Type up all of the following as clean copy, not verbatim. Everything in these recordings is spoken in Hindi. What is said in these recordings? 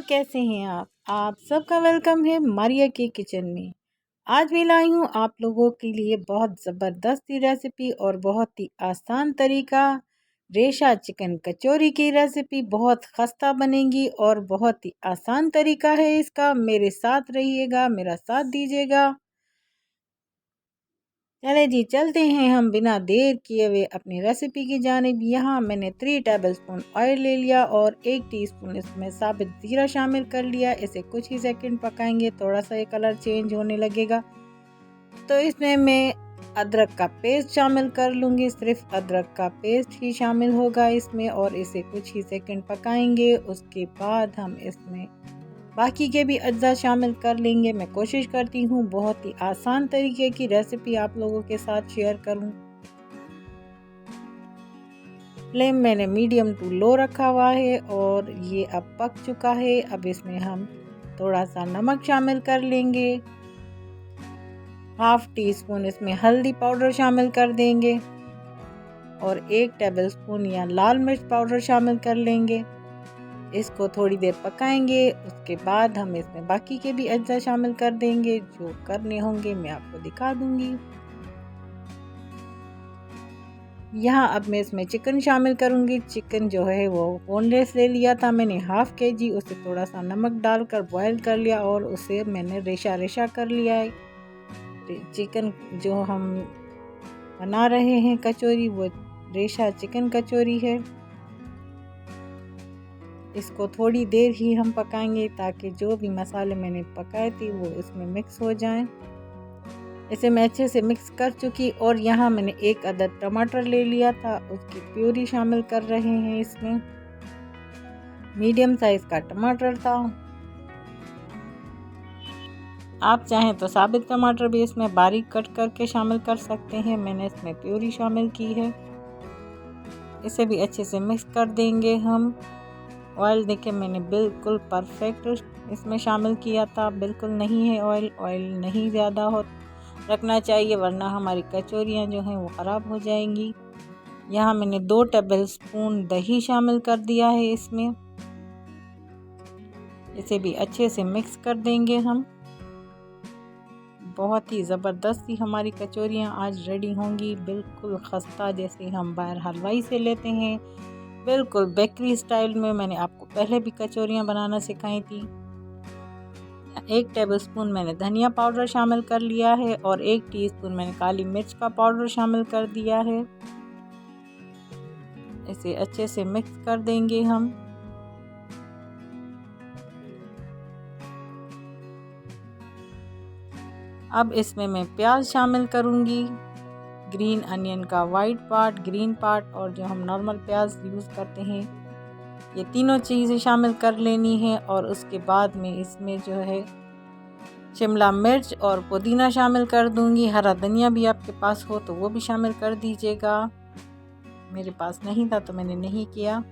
कैसे हैं आप सबका वेलकम है मारिया के किचन में। आज मैं लाई हूँ आप लोगों के लिए बहुत ज़बरदस्त रेसिपी और बहुत ही आसान तरीका। रेशा चिकन कचौरी की रेसिपी बहुत खस्ता बनेगी और बहुत ही आसान तरीका है इसका। मेरे साथ रहिएगा, मेरा साथ दीजिएगा। चले जी, चलते हैं हम बिना देर किए हुए अपनी रेसिपी की जानिब। यहाँ मैंने 3 टेबलस्पून ऑयल ले लिया और 1 टीस्पून इसमें साबित ज़ीरा शामिल कर लिया। इसे कुछ ही सेकंड पकाएंगे, थोड़ा सा ये कलर चेंज होने लगेगा। तो इसमें मैं अदरक का पेस्ट शामिल कर लूँगी। सिर्फ अदरक का पेस्ट ही शामिल होगा इसमें और इसे कुछ ही सेकंड पकाएंगे। उसके बाद हम इसमें बाकी के भी अज्जा शामिल कर लेंगे। मैं कोशिश करती हूँ बहुत ही आसान तरीके की रेसिपी आप लोगों के साथ शेयर करूँ। फ्लेम मैंने मीडियम टू लो रखा हुआ है और ये अब पक चुका है। अब इसमें हम थोड़ा सा नमक शामिल कर लेंगे। हाफ टी स्पून इसमें हल्दी पाउडर शामिल कर देंगे और 1 टेबलस्पून या लाल मिर्च पाउडर शामिल कर लेंगे। इसको थोड़ी देर पकाएंगे। उसके बाद हम इसमें बाकी के भी अज्जा शामिल कर देंगे। जो करने होंगे मैं आपको दिखा दूंगी। यहाँ अब मैं इसमें चिकन शामिल करूंगी। चिकन जो है वो बोनलेस ले लिया था मैंने, हाफ केजी। उसे थोड़ा सा नमक डालकर बॉयल कर लिया और उसे मैंने रेशा रेशा कर लिया है। चिकन जो हम बना रहे हैं कचौरी, वो रेशा चिकन कचौरी है। इसको थोड़ी देर ही हम पकाएंगे ताकि जो भी मसाले मैंने पकाए थे वो इसमें मिक्स हो जाएं। इसे मैं अच्छे से मिक्स कर चुकी और यहाँ मैंने 1 अदद टमाटर ले लिया था, उसकी प्यूरी शामिल कर रहे हैं इसमें। मीडियम साइज़ का टमाटर था। आप चाहें तो साबित टमाटर भी इसमें बारीक कट करके शामिल कर सकते हैं। मैंने इसमें प्यूरी शामिल की है। इसे भी अच्छे से मिक्स कर देंगे हम। ऑयल देखें मैंने बिल्कुल परफेक्ट इसमें शामिल किया था, बिल्कुल नहीं है ऑयल नहीं ज़्यादा हो रखना चाहिए वरना हमारी कचौरियाँ जो हैं वो ख़राब हो जाएंगी। यहाँ मैंने 2 टेबलस्पून दही शामिल कर दिया है इसमें। इसे भी अच्छे से मिक्स कर देंगे हम। बहुत ही ज़बरदस्ती हमारी कचौरियाँ आज रेडी होंगी, बिल्कुल खस्ता जैसे हम बाहर हलवाई से लेते हैं, बिल्कुल बेकरी स्टाइल में। मैंने आपको पहले भी कचौरियाँ बनाना सिखाई थी। 1 टेबलस्पून मैंने धनिया पाउडर शामिल कर लिया है और 1 टीस्पून मैंने काली मिर्च का पाउडर शामिल कर दिया है। इसे अच्छे से मिक्स कर देंगे हम। अब इसमें मैं प्याज शामिल करूँगी। ग्रीन अनियन का वाइट पार्ट, ग्रीन पार्ट और जो हम नॉर्मल प्याज यूज़ करते हैं, ये तीनों चीज़ें शामिल कर लेनी है। और उसके बाद में इसमें जो है शिमला मिर्च और पुदीना शामिल कर दूंगी। हरा धनिया भी आपके पास हो तो वो भी शामिल कर दीजिएगा। मेरे पास नहीं था तो मैंने नहीं किया।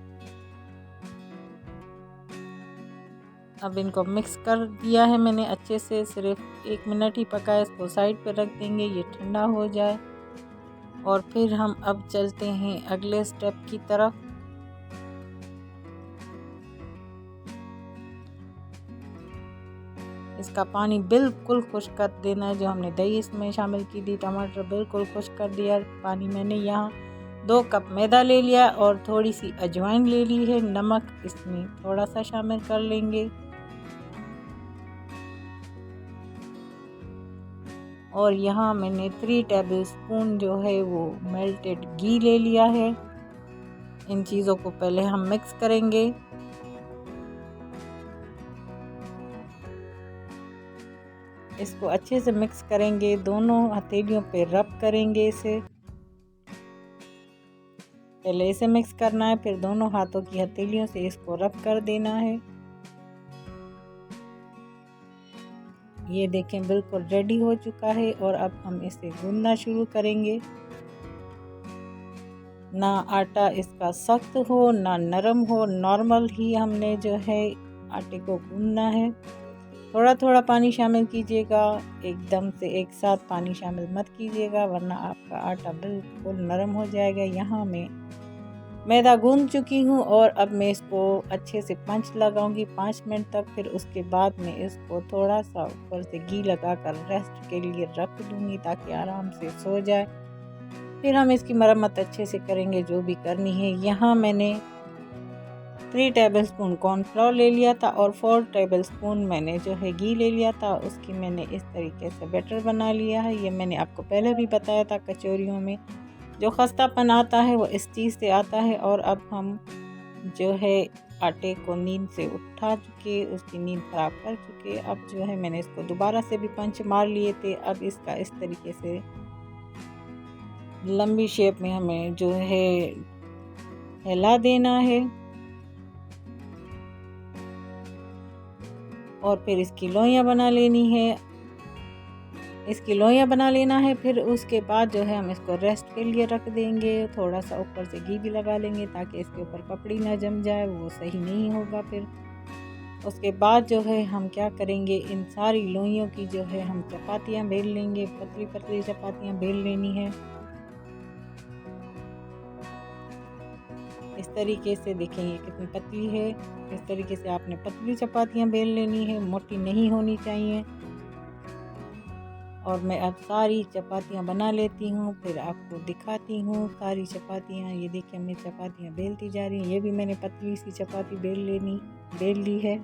अब इनको मिक्स कर दिया है मैंने अच्छे से। सिर्फ 1 मिनट ही पकाया, इसको साइड पे रख देंगे ये ठंडा हो जाए। और फिर हम अब चलते हैं अगले स्टेप की तरफ। इसका पानी बिल्कुल खुश्क कर देना है। जो हमने दही इसमें शामिल की थी, टमाटर बिल्कुल खुश्क कर दिया पानी। मैंने यहाँ 2 कप मैदा ले लिया और थोड़ी सी अजवाइन ले ली है। नमक इसमें थोड़ा सा शामिल कर लेंगे और यहाँ मैंने 3 टेबलस्पून जो है वो मेल्टेड घी ले लिया है। इन चीज़ों को पहले हम मिक्स करेंगे। इसको अच्छे से मिक्स करेंगे, दोनों हथेलियों पे रब करेंगे इसे। पहले इसे मिक्स करना है, फिर दोनों हाथों की हथेलियों से इसको रब कर देना है। ये देखें बिल्कुल रेडी हो चुका है और अब हम इसे गूंदना शुरू करेंगे। ना आटा इसका सख्त हो ना नरम हो, नॉर्मल ही हमने जो है आटे को गूंदना है। थोड़ा थोड़ा पानी शामिल कीजिएगा, एकदम से एक साथ पानी शामिल मत कीजिएगा वरना आपका आटा बिल्कुल नरम हो जाएगा। यहाँ मैं मैदा गूंद चुकी हूँ और अब मैं इसको अच्छे से पंच लगाऊंगी 5 मिनट तक। फिर उसके बाद मैं इसको थोड़ा सा ऊपर से घी लगाकर रेस्ट के लिए रख दूंगी ताकि आराम से सो जाए। फिर हम इसकी मरम्मत अच्छे से करेंगे जो भी करनी है। यहाँ मैंने 3 टेबलस्पून कॉर्नफ्लोर ले लिया था और 4 टेबलस्पून मैंने जो है घी ले लिया था। उसकी मैंने इस तरीके से बैटर बना लिया है। ये मैंने आपको पहले भी बताया था, कचौरियों में जो खस्तापन आता है वो इस चीज़ से आता है। और अब हम जो है आटे को नींद से उठा चुके, उसकी नींद ख़राब कर चुके। अब जो है मैंने इसको दोबारा से भी पंच मार लिए थे। अब इसका इस तरीके से लंबी शेप में हमें जो है हिला देना है और फिर इसकी लोइयाँ बना लेनी है। इसकी लोइयाँ बना लेना है। फिर उसके बाद जो है हम इसको रेस्ट के लिए रख देंगे। थोड़ा सा ऊपर से घी भी लगा लेंगे ताकि इसके ऊपर पपड़ी ना जम जाए, वो सही नहीं होगा। फिर उसके बाद जो है हम क्या करेंगे, इन सारी लोइयों की जो है हम चपातियाँ बेल लेंगे। पतली पतली चपातियाँ बेल लेनी है। इस तरीके से देखेंगे कितनी पतली है। इस तरीके से आपने पतली चपातियाँ बेल लेनी है, मोटी नहीं होनी चाहिए। और मैं अब सारी चपातियाँ बना लेती हूँ, फिर आपको दिखाती हूँ सारी चपातियाँ। ये देखिए मैं चपातियाँ बेलती जा रही हूँ। ये भी मैंने पतली सी चपाती बेल ली है।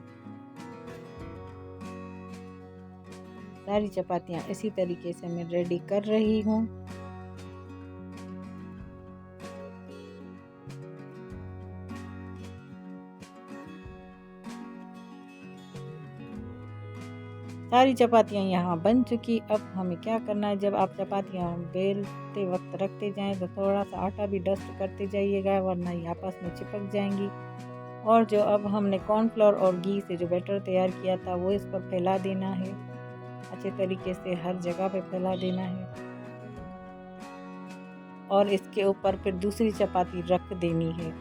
सारी चपातियाँ इसी तरीके से मैं रेडी कर रही हूँ। सारी चपातियाँ यहाँ बन चुकी। अब हमें क्या करना है, जब आप चपातियाँ बेलते वक्त रखते जाएं तो थोड़ा सा आटा भी डस्ट करते जाइएगा, वरना ये आपस में चिपक जाएंगी। और जो अब हमने कॉर्नफ्लोर और घी से जो बैटर तैयार किया था वो इस पर फैला देना है, अच्छे तरीके से हर जगह पे फैला देना है। और इसके ऊपर फिर दूसरी चपाती रख देनी है।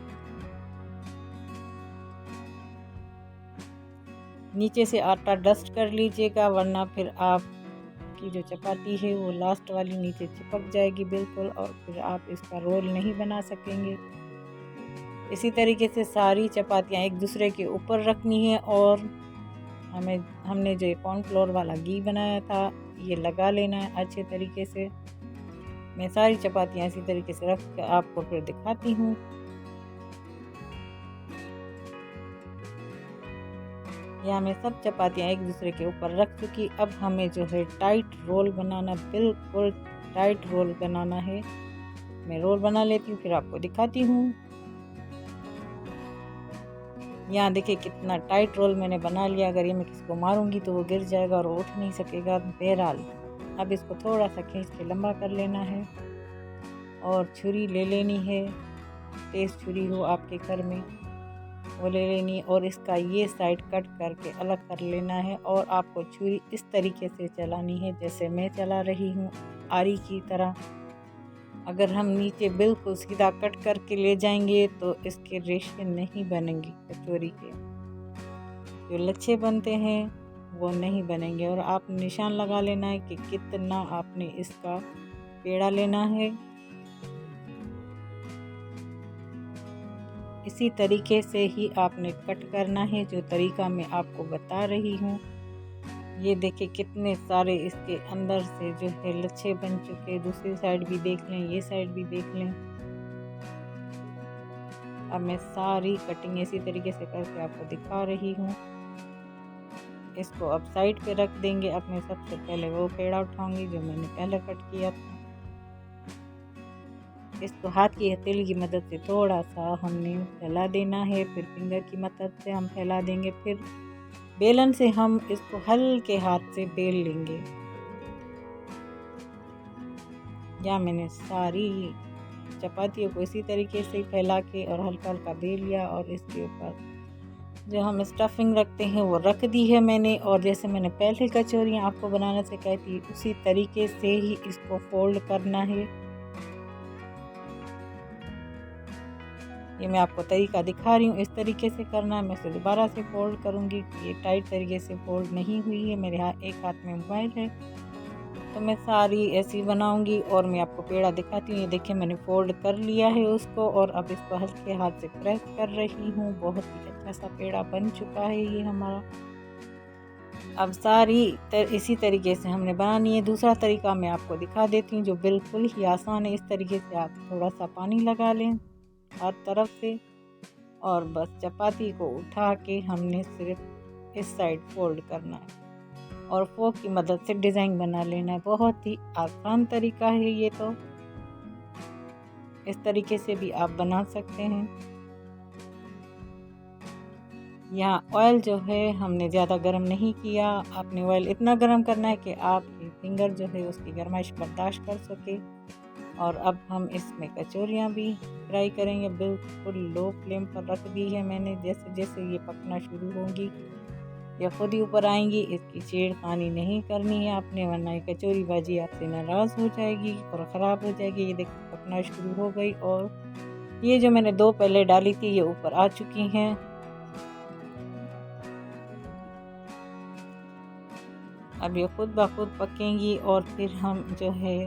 नीचे से आटा डस्ट कर लीजिएगा, वरना फिर आपकी जो चपाती है वो लास्ट वाली नीचे चिपक जाएगी बिल्कुल, और फिर आप इसका रोल नहीं बना सकेंगे। इसी तरीके से सारी चपातियाँ एक दूसरे के ऊपर रखनी है। और हमने जो कॉर्नफ्लोर वाला घी बनाया था ये लगा लेना है अच्छे तरीके से। मैं सारी चपातियाँ इसी तरीके से रख कर आपको फिर दिखाती हूँ। यहाँ मैं सब चपातियाँ एक दूसरे के ऊपर रख चुकी। अब हमें जो है टाइट रोल बनाना, बिल्कुल टाइट रोल बनाना है। मैं रोल बना लेती हूँ फिर आपको दिखाती हूँ। यहाँ देखिए कितना टाइट रोल मैंने बना लिया। अगर ये मैं किसी को मारूंगी तो वो गिर जाएगा और उठ नहीं सकेगा। बहरहाल अब इसको थोड़ा सा खींच के लंबा कर लेना है और छुरी ले लेनी है, तेज़ छुरी हो आपके घर में वो ले लेनी, और इसका ये साइड कट करके अलग कर लेना है। और आपको छुरी इस तरीके से चलानी है जैसे मैं चला रही हूँ, आरी की तरह। अगर हम नीचे बिल्कुल सीधा कट करके ले जाएंगे तो इसके रेशे नहीं बनेंगे, कचौरी के जो लच्छे बनते हैं वो नहीं बनेंगे। और आप निशान लगा लेना है कि कितना आपने इसका पेड़ा लेना है। इसी तरीके से ही आपने कट करना है जो तरीका मैं आपको बता रही हूँ। ये देखिए कितने सारे इसके अंदर से जो है लच्छे बन चुके। दूसरी साइड भी देख लें, ये साइड भी देख लें। अब मैं सारी कटिंग इसी तरीके से करके आपको दिखा रही हूँ। इसको अब साइड पे रख देंगे। अब मैं सबसे पहले वो पेड़ा उठाऊंगी जो मैंने पहले कट किया था। इसको हाथ की हथेली की मदद से थोड़ा सा हमने फैला देना है, फिर फिंगर की मदद से हम फैला देंगे, फिर बेलन से हम इसको हल्के हाथ से बेल लेंगे। या मैंने सारी चपातियों को इसी तरीके से फैला के और हल्का हल्का बेल लिया, और इसके ऊपर जो हम स्टफिंग रखते हैं वो रख दी है मैंने। और जैसे मैंने पहले कचौरियाँ आपको बनाने से कही थी उसी तरीके से ही इसको फोल्ड करना है। ये मैं आपको तरीका दिखा रही हूँ, इस तरीके से करना है। मैं इसे दोबारा से फोल्ड करूँगी। ये टाइट तरीके से फोल्ड नहीं हुई है। मेरे एक हाथ में मोबाइल है तो मैं सारी ऐसी बनाऊंगी और मैं आपको पेड़ा दिखाती हूँ। ये देखिए मैंने फोल्ड कर लिया है उसको और अब इसको हल्के हाथ से प्रेस कर रही हूँ। बहुत ही अच्छा सा पेड़ा बन चुका है ये हमारा। अब सारी इसी तरीके से हमने बनानी है। दूसरा तरीका मैं आपको दिखा देती हूँ जो बिल्कुल ही आसान है। इस तरीके से आप थोड़ा सा पानी लगा लें हर तरफ से और बस चपाती को उठा के हमने सिर्फ इस साइड फोल्ड करना है और फोक की मदद से डिज़ाइन बना लेना है। बहुत ही आसान तरीका है ये तो। इस तरीके से भी आप बना सकते हैं। यहाँ ऑयल जो है हमने ज़्यादा गर्म नहीं किया। आपने ऑयल इतना गर्म करना है कि आपकी फिंगर जो है उसकी गर्माइश बर्दाश्त कर सके। और अब हम इसमें कचौरियाँ भी फ्राई करेंगे। बिल्कुल लो फ्लेम पर रख दी है मैंने। जैसे जैसे ये पकना शुरू होंगी या खुद ही ऊपर आएंगी, इसकी छेड़खानी नहीं करनी है आपने, वरना ये कचौरी बाजी आपसे नाराज़ हो जाएगी और ख़राब हो जाएगी। ये देखिए पकना शुरू हो गई और ये जो मैंने 2 पहले डाली थी ये ऊपर आ चुकी हैं। अब ये खुद ब खुद पकेंगी और फिर हम जो है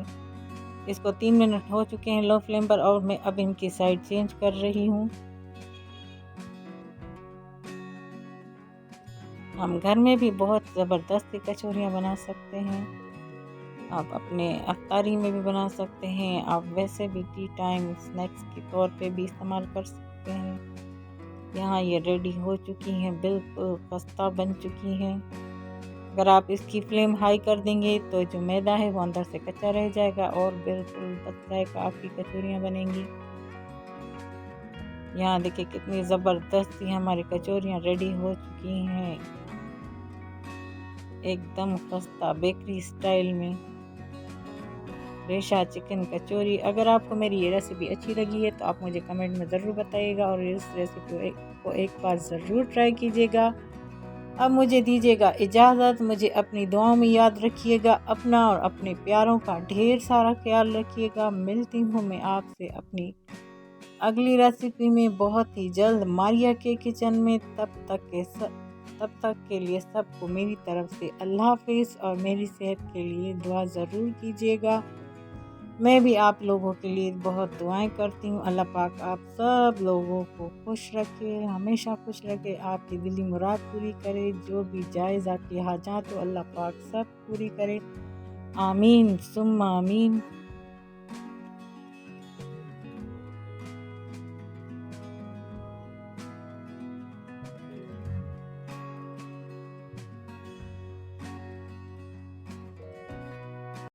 इसको 3 मिनट हो चुके हैं लो फ्लेम पर और मैं अब इनकी साइड चेंज कर रही हूँ। हम घर में भी बहुत ज़बरदस्त कचौरियाँ बना सकते हैं। आप अपने अफ्तारी में भी बना सकते हैं। आप वैसे भी टी टाइम स्नैक्स के तौर पे भी इस्तेमाल कर सकते हैं। यहाँ ये रेडी हो चुकी हैं, बिल्कुल खस्ता बन चुकी हैं। अगर आप इसकी फ्लेम हाई कर देंगे तो जो मैदा है वो अंदर से कच्चा रह जाएगा और बिल्कुल जायका आपकी कचौरियाँ बनेंगी। यहाँ देखिए कितनी ज़बरदस्त हमारी कचौरियाँ रेडी हो चुकी हैं, एकदम खस्ता बेकरी स्टाइल में रेशा चिकन कचौरी। अगर आपको मेरी ये रेसिपी अच्छी लगी है तो आप मुझे कमेंट में ज़रूर बताइएगा और इस रेसिपी को एक बार ज़रूर ट्राई कीजिएगा। अब मुझे दीजिएगा इजाज़त। मुझे अपनी दुआओं में याद रखिएगा। अपना और अपने प्यारों का ढेर सारा ख्याल रखिएगा। मिलती हूँ मैं आपसे अपनी अगली रेसिपी में बहुत ही जल्द मारिया के किचन में। तब तक के लिए सबको मेरी तरफ से अल्लाह हाफिज़ और मेरी सेहत के लिए दुआ ज़रूर कीजिएगा। मैं भी आप लोगों के लिए बहुत दुआएं करती हूँ। अल्लाह पाक आप सब लोगों को खुश रखे, हमेशा खुश रखे, आपकी दिली मुराद पूरी करे। जो भी जायज़ आपकी हाजात हो अल्लाह पाक सब पूरी करे। आमीन सुम्मा आमीन।